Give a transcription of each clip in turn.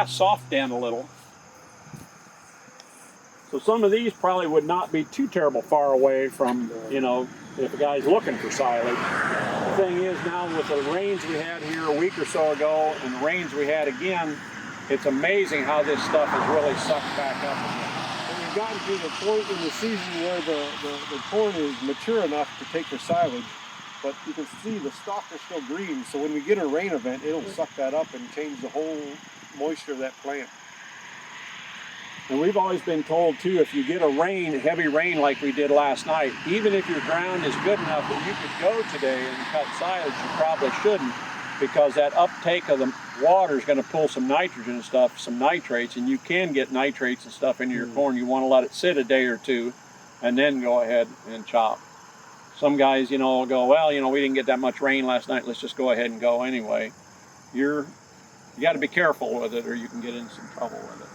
grass soft in a little. So some of these probably would not be too terrible far away from, you know, if a guy's looking for silage. The thing is now with the rains we had here a week or so ago and the rains we had again, it's amazing how this stuff has really sucked back up again. And we've gotten to the point in the season where the corn is mature enough to take for silage, but you can see the stalks are still green, so when we get a rain event, it'll suck that up and change the whole moisture of that plant. And we've always been told too, if you get a heavy rain like we did last night, even if your ground is good enough that you could go today and cut silage, you probably shouldn't, because that uptake of the water is going to pull some nitrogen and stuff, some nitrates, and you can get nitrates and stuff into your corn. You want to let it sit a day or two and then go ahead and chop. Some guys, you know, will go, well, you know, we didn't get that much rain last night, let's just go ahead and go anyway. You got to be careful with it or you can get in some trouble with it.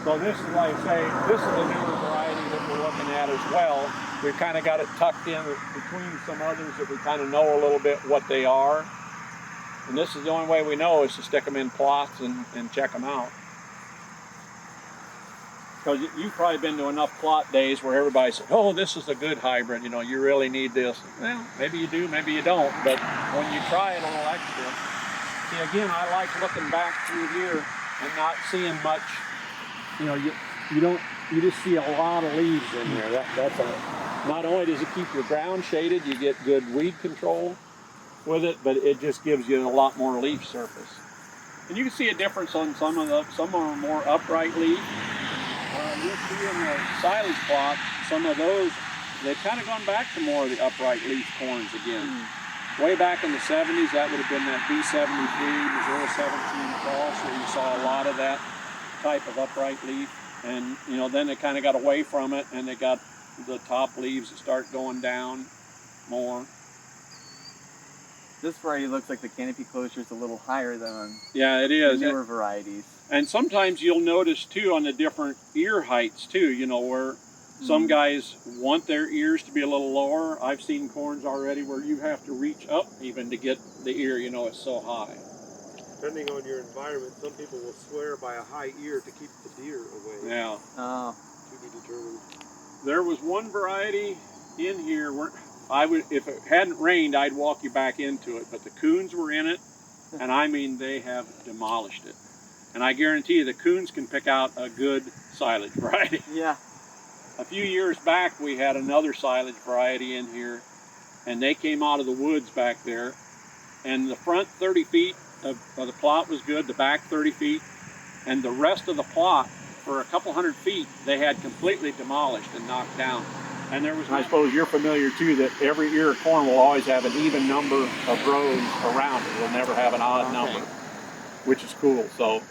So this is, like I say, this is a newer variety that we're looking at as well. We've kind of got it tucked in between some others that we kind of know a little bit what they are. And this is the only way we know is to stick them in plots and check them out. Because you've probably been to enough plot days where everybody said, oh, this is a good hybrid, you know, you really need this. Well, maybe you do, maybe you don't, but when you try it a little extra. See, again, I like looking back through here and not seeing much. You know, you just see a lot of leaves in here. Not only does it keep your ground shaded, you get good weed control with it, but it just gives you a lot more leaf surface. And you can see a difference on some are more upright leaf. You'll see in the silage plot, some of those, they've kind of gone back to more of the upright leaf corns again. Way back in the 70s, that would have been that B73, Missouri 17 cross, where you saw a lot of that type of upright leaf, and you know, then they kind of got away from it and they got the top leaves that start going down more. This variety looks like the canopy closure is a little higher than it is. Newer varieties. And sometimes you'll notice too on the different ear heights too, you know, where some guys want their ears to be a little lower. I've seen corns already where you have to reach up even to get the ear, you know, it's so high. Depending on your environment, some people will swear by a high ear to keep the deer away. Yeah. Oh. To be determined. There was one variety in here where if it hadn't rained, I'd walk you back into it, but the coons were in it, and I mean, they have demolished it. And I guarantee you the coons can pick out a good silage variety. Yeah. A few years back, we had another silage variety in here, and they came out of the woods back there, and the front 30 feet of the plot was good, the back 30 feet, and the rest of the plot, for a couple hundred feet, they had completely demolished and knocked down. And there was, I suppose you're familiar too, that every ear of corn will always have an even number of rows around it. It'll never have an odd number, which is cool. So,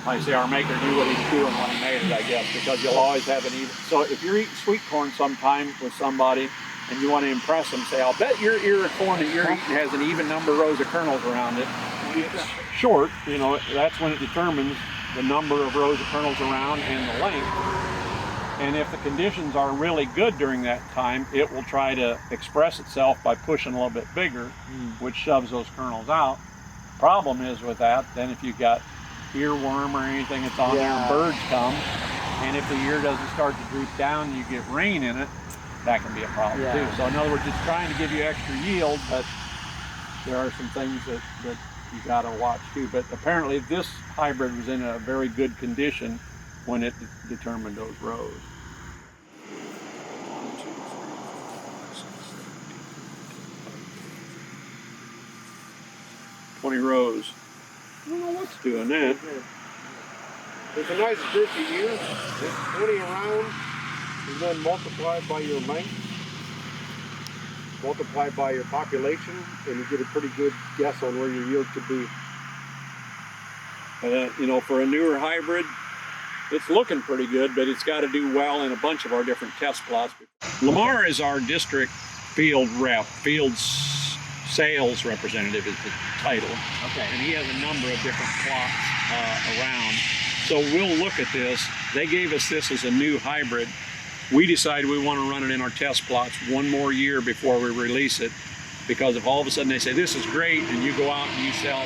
like I say, our maker knew what he was doing when he made it, I guess, because you'll always have an even. So if you're eating sweet corn sometime with somebody and you want to impress them, say, I'll bet your ear of corn that you're eating has an even number of rows of kernels around it. It's short, you know, that's when it determines the number of rows of kernels around and the length. And if the conditions are really good during that time, it will try to express itself by pushing a little bit bigger, which shoves those kernels out. Problem is with that, then if you've got earworm or anything that's on there and birds come, and if the ear doesn't start to droop down and you get rain in it, that can be a problem too. So in other words, it's trying to give you extra yield, but there are some things that you got to watch too. But apparently this hybrid was in a very good condition when it determined those rows. 20 rows. I don't know what's doing that. It's a nice girthy ear. It's 20 around, and then multiplied by your length, multiplied by your population, and you get a pretty good guess on where your yield could be. You know, for a newer hybrid, it's looking pretty good, but it's got to do well in a bunch of our different test plots. Lamar is our district field rep, field sales representative is the title. Okay. And he has a number of different plots around. So we'll look at this. They gave us this as a new hybrid. We decided we want to run it in our test plots one more year before we release it. Because if all of a sudden they say this is great, and you go out and you sell,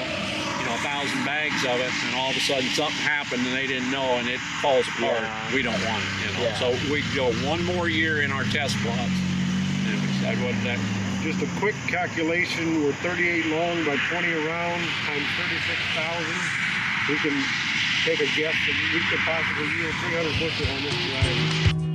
1,000 bags of it, and all of a sudden something happened and they didn't know and it falls apart, we don't want it. Yeah. So we go one more year in our test plots, and we decide what that. Just a quick calculation, we're 38 long by 20 around times 36,000. We can take a guess that we could possibly yield 300 bushel on this variety.